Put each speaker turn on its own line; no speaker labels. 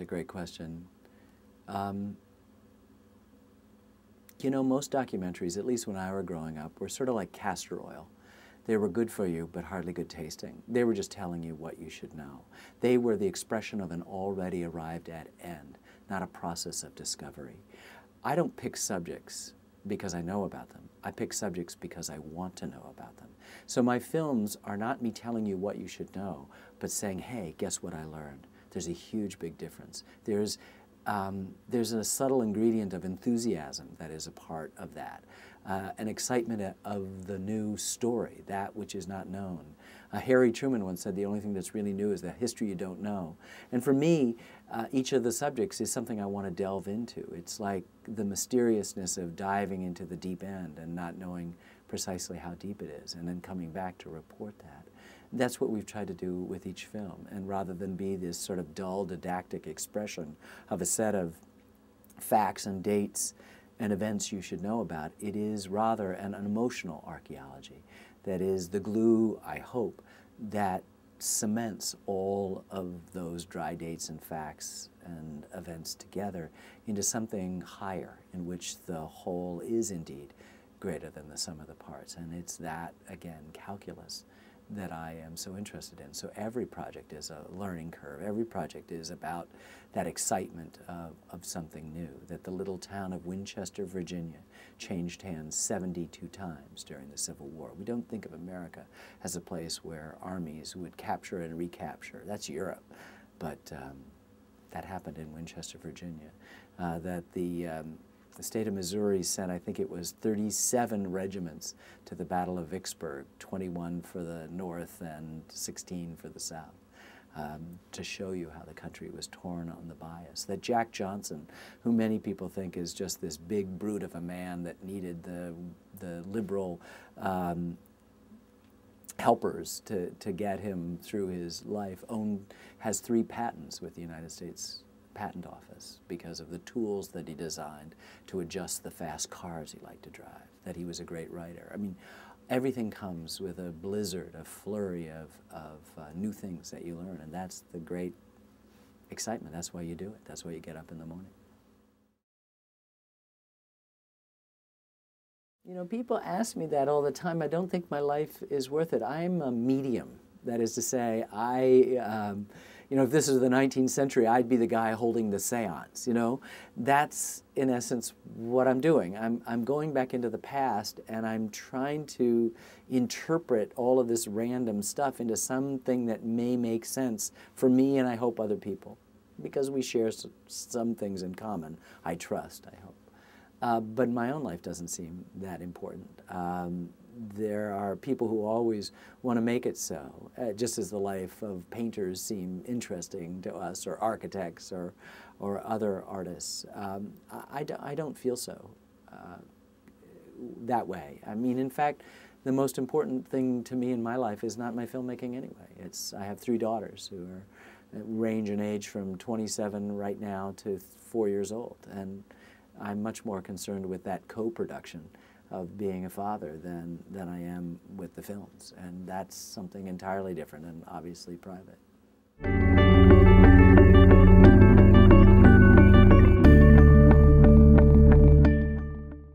a great question. You know, most documentaries, at least when I were growing up, were sort of like castor oil. They were good for you, but hardly good tasting. They were just telling you what you should know. They were the expression of an already arrived at end, not a process of discovery. I don't pick subjects because I know about them. I pick subjects because I want to know about them. So my films are not me telling you what you should know, but saying, hey, guess what I learned? There's a huge, big difference. There's a subtle ingredient of enthusiasm that is a part of that, an excitement of the new story, that which is not known. Harry Truman once said the only thing that's really new is the history you don't know. And for me, each of the subjects is something I want to delve into. It's like the mysteriousness of diving into the deep end and not knowing precisely how deep it is, and then coming back to report that. That's what we've tried to do with each film. And rather than be this sort of dull, didactic expression of a set of facts and dates and events you should know about, it is rather an emotional archaeology that is the glue, I hope, that cements all of those dry dates and facts and events together into something higher, in which the whole is indeed greater than the sum of the parts. And it's that, again, calculus that I am so interested in. So every project is a learning curve. Every project is about that excitement of something new, that the little town of Winchester, Virginia changed hands 72 times during the Civil War. We don't think of America as a place where armies would capture and recapture. That's Europe. But that happened in Winchester, Virginia. That the state of Missouri sent, I think it was 37 regiments to the Battle of Vicksburg, 21 for the North and 16 for the South, to show you how the country was torn on the bias. That Jack Johnson, who many people think is just this big brute of a man that needed the liberal helpers to get him through his life, has 3 patents with the United States Patent Office because of the tools that he designed to adjust the fast cars he liked to drive, that he was a great writer. I mean, everything comes with a blizzard, a flurry of new things that you learn, and that's the great excitement. That's why you do it. That's why you get up in the morning. You know, people ask me that all the time. I don't think my life is worth it. I'm a medium. That is to say, you know, if this is the 19th century, I'd be the guy holding the seance, you know? That's, in essence, what I'm doing. I'm going back into the past, and I'm trying to interpret all of this random stuff into something that may make sense for me and I hope other people, because we share some things in common, I trust, I hope. But my own life doesn't seem that important. There are people who always want to make it so, just as the life of painters seem interesting to us, or architects, or other artists. I don't feel so that way. I mean, in fact, the most important thing to me in my life is not my filmmaking anyway. I have 3 daughters who range in age from 27 right now to 4 years old, and I'm much more concerned with that co-production of being a father than I am with the films. And that's something entirely different and obviously private.